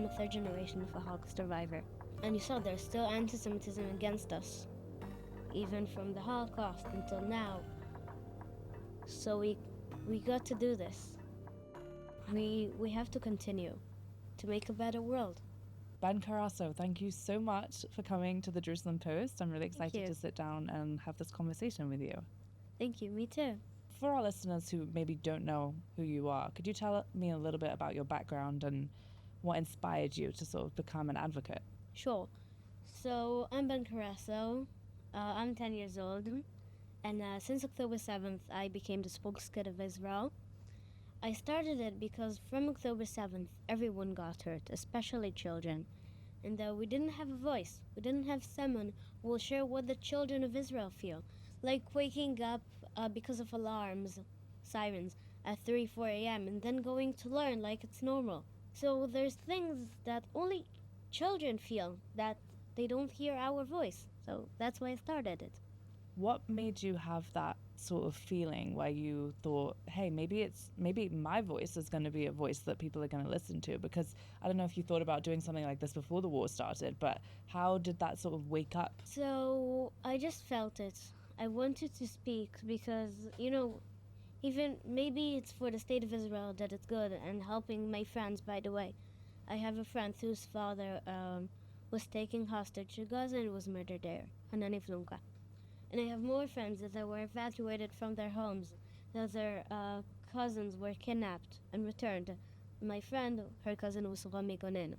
I'm a third generation of a Holocaust survivor. And you saw there's still anti-Semitism against us, even from the Holocaust until now. So we got to do this. We have to continue to make a better world. Ben Carasso, thank you so much for coming to the Jerusalem Post. I'm really excited to sit down and have this conversation with you. Thank you, me too. For our listeners who maybe don't know who you are, could you tell me a little bit about your background and what inspired you to sort of become an advocate? Sure. So I'm Ben Carasso. I'm 10 years old. And since October 7th, I became the Spokeskid of Israel. I started it because from October 7th, everyone got hurt, especially children. And we didn't have a voice. We didn't have someone who will share what the children of Israel feel. Like waking up because of alarms, sirens, at 3, 4 a.m. and then going to learn like it's normal. So there's things that only children feel, that they don't hear our voice. So that's why I started it. What made you have that sort of feeling where you thought, hey, maybe my voice is going to be a voice that people are going to listen to? Because I don't know if you thought about doing something like this before the war started, but how did that sort of wake up? So I just felt it. I wanted to speak because, even maybe it's for the state of Israel that it's good and helping my friends, by the way. I have a friend whose father was taken hostage to Gaza and was murdered there, Hanani Flunka. And I have more friends that were evacuated from their homes, that their cousins were kidnapped and returned. My friend, her cousin was Rami Gonen.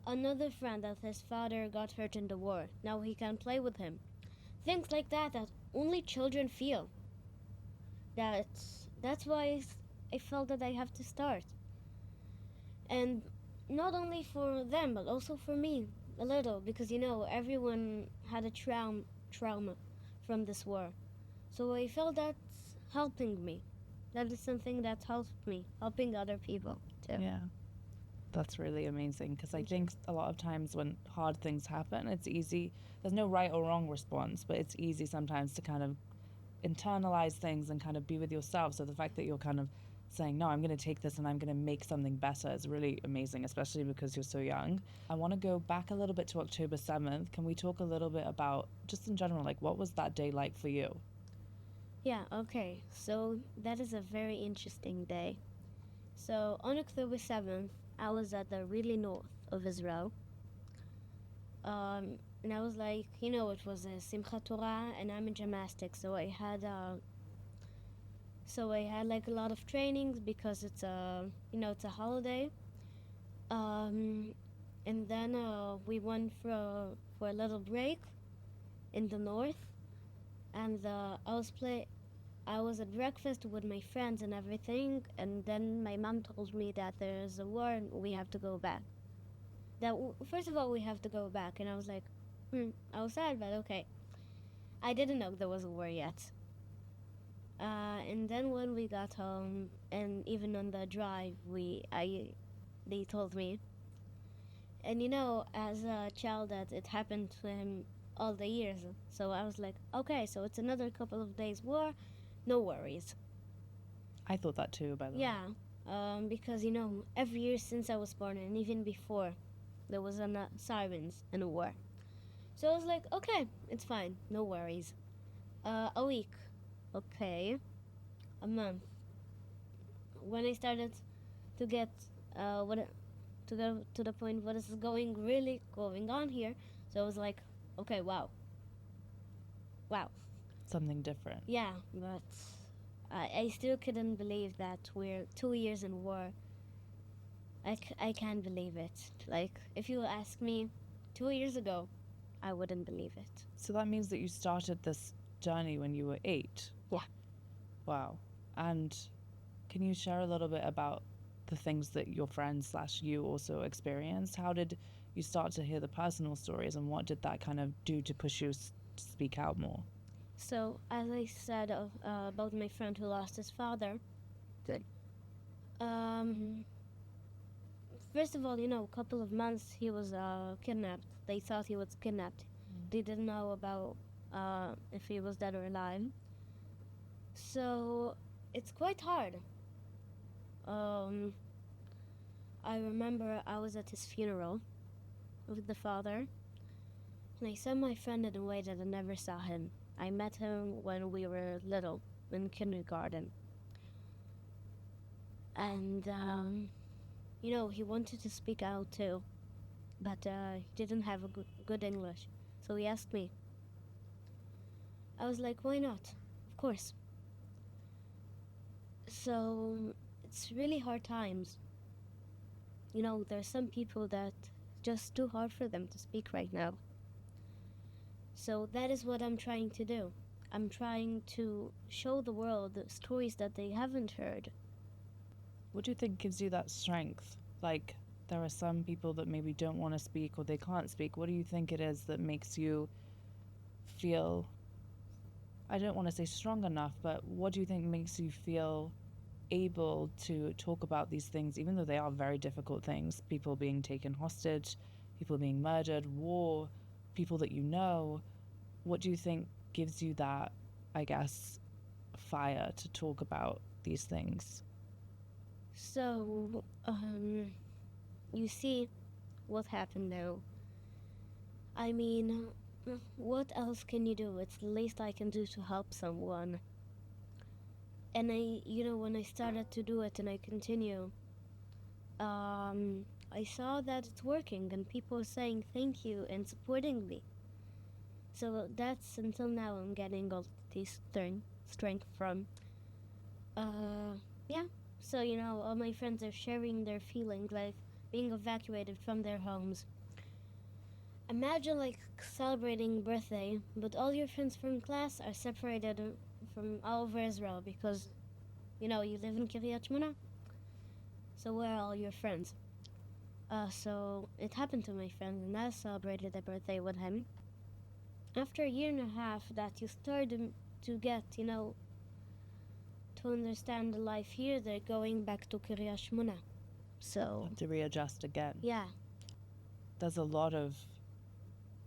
Another friend that his father got hurt in the war. Now he can't play with him. Things like that only children feel. That's why I felt that I have to start. And not only for them, but also for me, a little, because everyone had a trauma from this war. So I felt that's helping me. That is something that helps me, helping other people too. Yeah, that's really amazing, because I think a lot of times when hard things happen, it's easy, there's no right or wrong response, but it's easy sometimes to kind of internalize things and kind of be with yourself. So the fact that you're kind of saying, no, I'm going to take this and I'm going to make something better is really amazing, especially because you're so young. I want to go back a little bit to October 7th. Can we talk a little bit about, just in general, like what was that day like for you? Yeah, okay. So that is a very interesting day. So on October 7th, I was at the really north of Israel. And I was like, it was a Simchat Torah, and I'm in gymnastics, so I had like a lot of trainings because it's it's a holiday. And then we went for a little break in the north, and I was at breakfast with my friends and everything, and then my mom told me that there's a war and we have to go back. First of all, we have to go back, and I was like, I was sad, but okay. I didn't know there was a war yet. And then when we got home, and even on the drive, they told me. And as a child, that it happened to him all the years. So I was like, okay, so it's another couple of days war, no worries. I thought that too, by the way. Yeah, because every year since I was born, and even before, there was sirens and a war. So I was like, okay, it's fine, no worries. A week, okay. A month. When I started to get to go to the point what is really going on here, so I was like, okay, wow. Something different. Yeah, but I still couldn't believe that we're 2 years in war. I can't believe it. Like, if you ask me 2 years ago, I wouldn't believe it. So that means that you started this journey when you were 8? Yeah. Wow. And can you share a little bit about the things that your friends / you also experienced? How did you start to hear the personal stories, and what did that kind of do to push you to speak out more? So, as I said about my friend who lost his father, first of all, a couple of months he was kidnapped. They thought he was kidnapped. They didn't know about if he was dead or alive. So it's quite hard. I remember I was at his funeral with the father, and I saw my friend in a way that I never saw him. I met him when we were little, in kindergarten. And, he wanted to speak out too, but he didn't have a good English. So he asked me. I was like, why not? Of course. So it's really hard times. There's some people that just too hard for them to speak right now. So that is what I'm trying to do. I'm trying to show the world the stories that they haven't heard. What do you think gives you that strength? Like, there are some people that maybe don't want to speak or they can't speak. What do you think it is that makes you feel, I don't want to say strong enough, but what do you think makes you feel able to talk about these things, even though they are very difficult things? People being taken hostage, people being murdered, war, people that you know. What do you think gives you that, I guess, fire to talk about these things? So, you see what happened now. I mean, what else can you do? It's the least I can do to help someone. And when I started to do it and I continue, I saw that it's working and people are saying thank you and supporting me. So that's until now I'm getting all this strength from. Yeah. So, all my friends are sharing their feelings, like being evacuated from their homes. Imagine, like, celebrating birthday, but all your friends from class are separated from all over Israel because, you live in Kiryat Shmona. So where are all your friends? So it happened to my friend, and I celebrated their birthday with him. After a year and a half that you started to get, to understand the life here, they're going back to Kiryat Shmona. So To readjust again. yeah. There's a lot of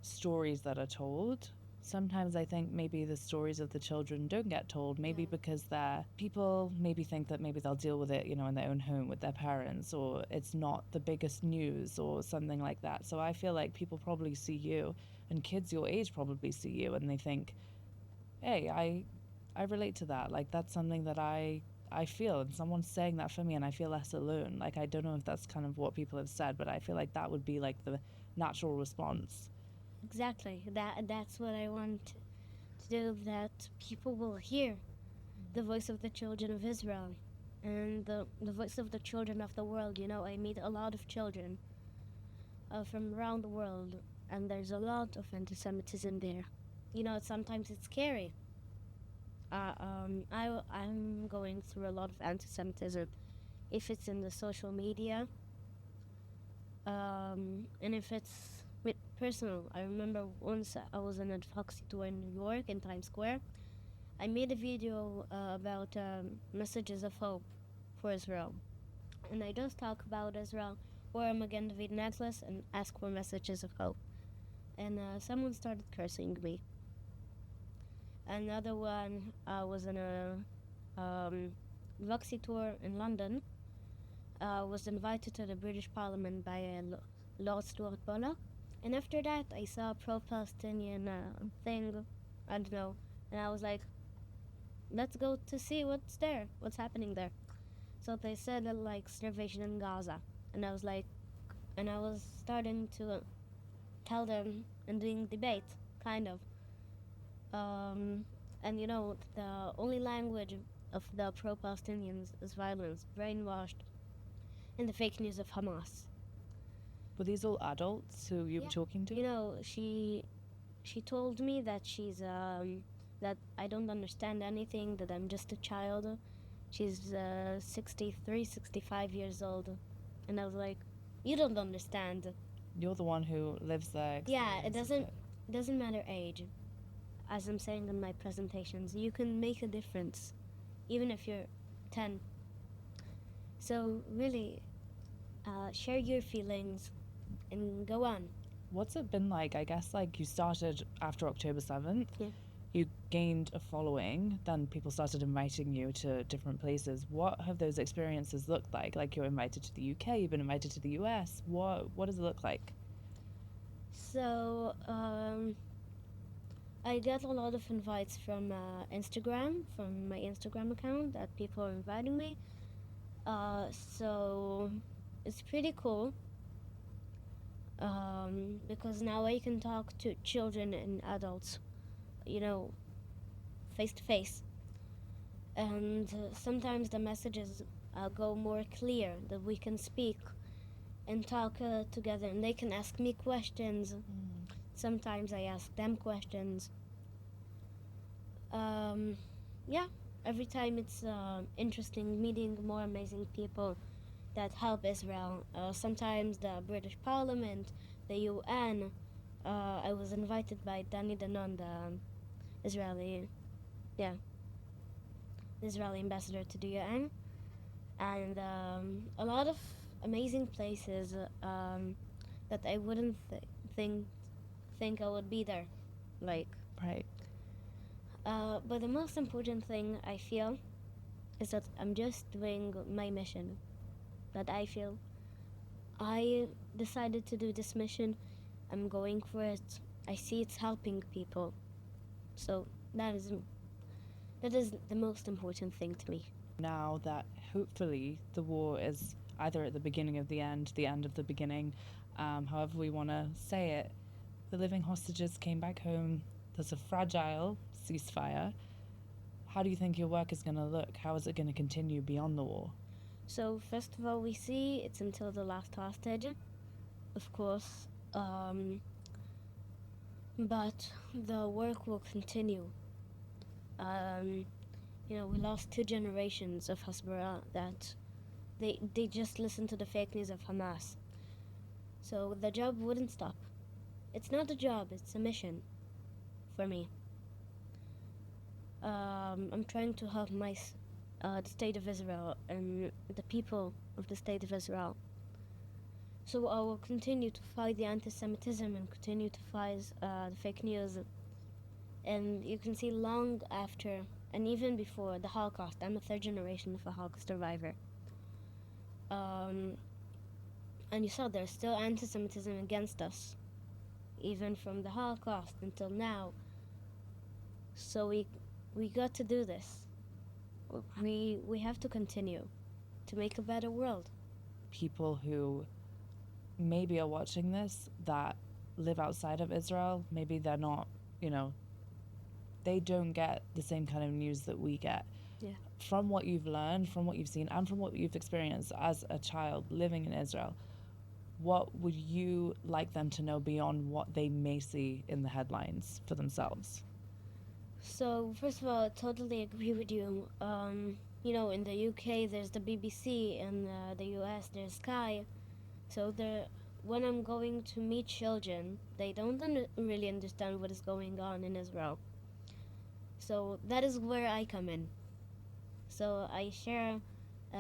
stories that are told. Sometimes I think maybe the stories of the children don't get told, maybe because people maybe think that maybe they'll deal with it, in their own home with their parents, or it's not the biggest news or something like that. So I feel like people probably see you, and kids your age probably see you, and they think, hey, I relate to that. Like, that's something that I feel, and someone's saying that for me, and I feel less alone. Like, I don't know if that's kind of what people have said, but I feel like that would be like the natural response. Exactly. That's what I want to do, that people will hear the voice of the children of Israel and the voice of the children of the world. I meet a lot of children from around the world, and there's a lot of anti-Semitism there. Sometimes it's scary. I'm going through a lot of anti-Semitism, if it's in the social media, and if it's personal. I remember once I was on Advocacy tour in New York in Times Square. I made a video about messages of hope for Israel, and I just talk about Israel, wear a Magen David necklace, and ask for messages of hope. And someone started cursing me. Another one was on a Advocacy tour in London. Was invited to the British Parliament by Lord Stuart Bullock. And after that, I saw a pro-Palestinian thing, I don't know, and I was like, let's go to see what's happening there. So they said like starvation in Gaza, and I was starting to tell them and doing debate, kind of. And the only language of the pro-Palestinians is violence, brainwashed, and the fake news of Hamas. Were these all adults who you were talking to? She told me that she's that I don't understand anything, that I'm just a child. She's 63, 65 years old, and I was like, you don't understand. You're the one who lives there. Yeah, it doesn't matter age. As I'm saying in my presentations, you can make a difference, even if you're 10. So really, share your feelings and go on. What's it been like? I guess like you started after October 7th. Yeah. you gained a following, then people started inviting you to different places. What have those experiences looked like? Like, you're invited to the UK, you've been invited to the US. What does it look like? So I get a lot of invites from Instagram, from my Instagram account, that people are inviting me. So it's pretty cool, because now I can talk to children and adults, face to face. And sometimes the messages go more clear, that we can speak and talk together, and they can ask me questions. Sometimes I ask them questions. Yeah, every time it's interesting meeting more amazing people that help Israel. Sometimes the British Parliament, the UN. I was invited by Danny Danon, the Israeli, yeah, the Israeli ambassador to the UN, and a lot of amazing places that I wouldn't think I would be there, like. Right. But the most important thing I feel is that I'm just doing my mission. That I feel I decided to do this mission. I'm going for it. I see it's helping people. So that is the most important thing to me. Now that hopefully the war is either at the beginning of the end of the beginning, however we want to say it, the living hostages came back home. There's a fragile ceasefire. How do you think your work is going to look? How is it going to continue beyond the war? So first of all, we see it's until the last hostage, of course, but the work will continue. We lost 2 generations of Hasbara that they just listened to the fake news of Hamas. So the job wouldn't stop. It's not a job, it's a mission for me. I'm trying to help the state of Israel and the people of the state of Israel. So I will continue to fight the anti-Semitism and continue to fight the fake news. And you can see long after, and even before the Holocaust, I'm a 3rd generation of a Holocaust survivor. And you saw there's still anti-Semitism against us, even from the Holocaust until now. So we got to do this. We have to continue to make a better world. People who maybe are watching this that live outside of Israel, maybe they're not, they don't get the same kind of news that we get. Yeah. From what you've learned, from what you've seen, and from what you've experienced as a child living in Israel, what would you like them to know beyond what they may see in the headlines for themselves? So, first of all, I totally agree with you. In the UK, there's the BBC, and the US, there's Sky. So, when I'm going to meet children, they don't really understand what is going on in Israel. So, that is where I come in. So, I share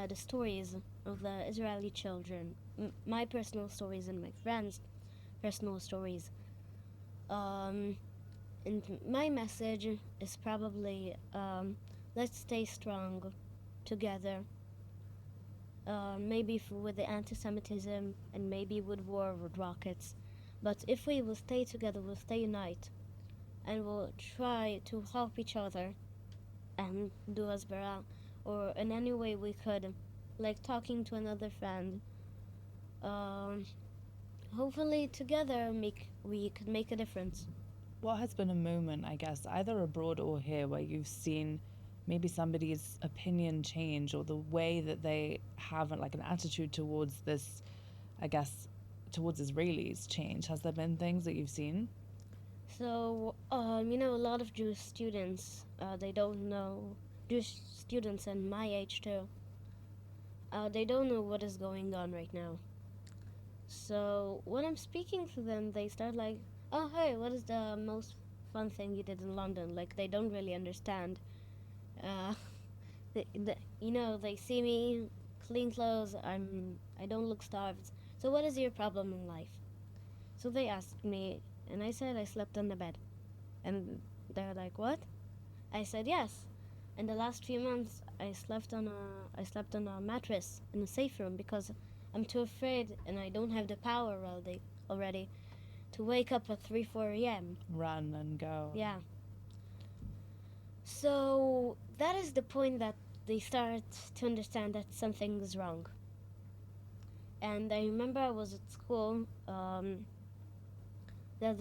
the stories of the Israeli children, my personal stories and my friends' personal stories. And my message is probably, let's stay strong together. Maybe with the anti-Semitism and maybe with war, with rockets. But if we will stay together, we'll stay united, and we'll try to help each other and do asbara, or in any way we could, like talking to another friend. Hopefully together we could make a difference. What has been a moment, I guess, either abroad or here, where you've seen maybe somebody's opinion change, or the way that they have an attitude towards this, I guess, towards Israelis change? Has there been things that you've seen? So, a lot of Jewish students, they don't know, Jewish students and my age too, they don't know what is going on right now. So, when I'm speaking to them, they start like, oh, hey, what is the most fun thing you did in London? Like, they don't really understand. They see me, clean clothes, I don't look starved. So what is your problem in life? So they asked me, and I said I slept on the bed. And They're like, what? I said yes. In the last few months, I slept on a mattress in a safe room because I'm too afraid and I don't have the power already to wake up at 4 a.m. Run and go. Yeah. So that is the point that they start to understand that something is wrong. And I remember I was at school that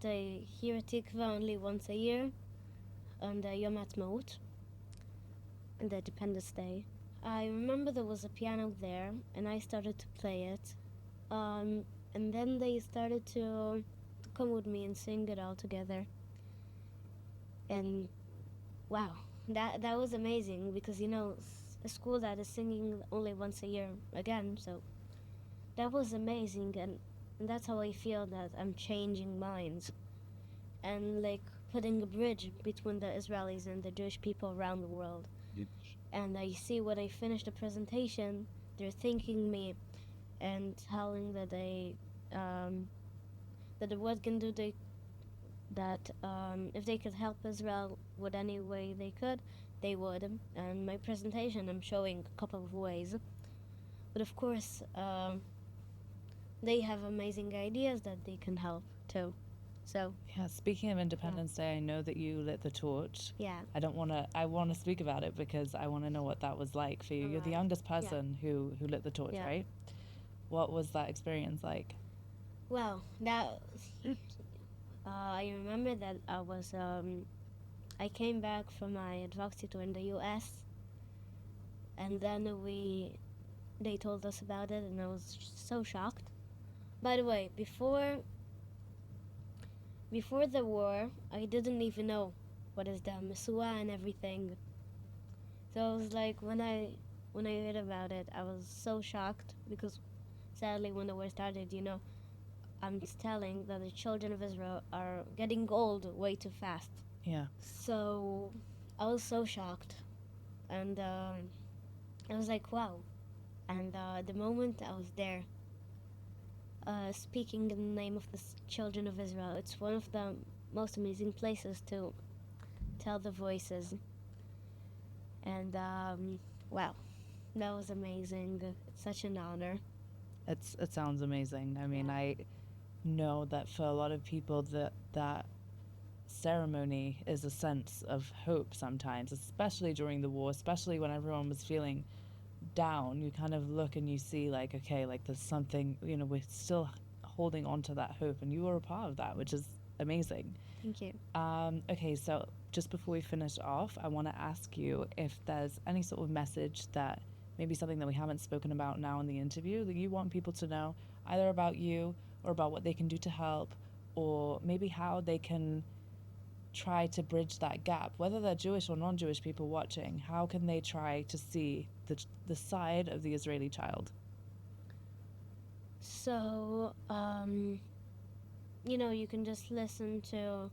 they hear Tikva only once a year on the Yom Ha'atzmaut, on the Independence Day. I remember there was a piano there, and I started to play it. And then they started to come with me and sing it all together. And wow, that was amazing because, a school that is singing only once a year again, so that was amazing. And that's how I feel that I'm changing minds and like putting a bridge between the Israelis and the Jewish people around the world. And I see when I finish the presentation, they're thanking me and telling that that what can do that if they could help Israel with any way they could, they would. And my presentation, I'm showing a couple of ways. But of course, they have amazing ideas that they can help too. So yeah, speaking of Independence Day, I know that you lit the torch. yeah. I want to speak about it because I want to know what that was like for you. You're the youngest person who lit the torch, right? What was that experience like? Well, I remember that I came back from my advocacy tour in the U.S. and then they told us about it, and I was so shocked. By the way, before the war, I didn't even know what is the Mesua and everything. So I was like, when I heard about it, I was so shocked because sadly when the war started, I'm telling that the children of Israel are getting old way too fast. Yeah. So I was so shocked. And I was like, wow. And the moment I was there, speaking in the name of the children of Israel, it's one of the most amazing places to tell the voices. And wow, that was amazing. It's such an honor. It sounds amazing. I mean, I know that for a lot of people that ceremony is a sense of hope sometimes, especially during the war, especially when everyone was feeling down. You kind of look and you see like, okay, like there's something, we're still holding on to that hope, and you were a part of that, which is amazing. Thank you. Okay, so just before we finish off, I want to ask you if there's any sort of message that maybe something that we haven't spoken about now in the interview that you want people to know, either about you or about what they can do to help, or maybe how they can try to bridge that gap, whether they're Jewish or non-Jewish people watching. How can they try to see the side of the Israeli child? So, you can just listen to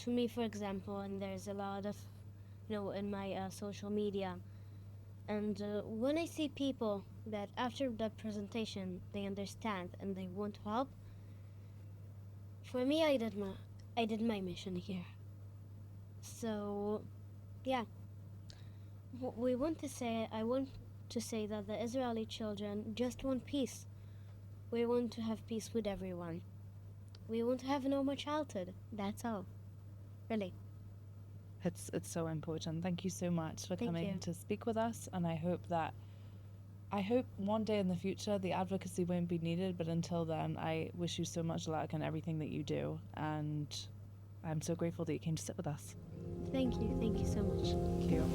me, for example, and there's a lot of, in my social media. And when I see people that after the presentation, they understand and they want to help, for me, I did my mission here. So, yeah. I want to say that the Israeli children just want peace. We want to have peace with everyone. We want to have a normal childhood. That's all. Really. It's so important. Thank you so much for coming to speak with us, and I hope one day in the future the advocacy won't be needed, but until then I wish you so much luck in everything that you do, and I'm so grateful that you came to sit with us. Thank you so much. Thank you.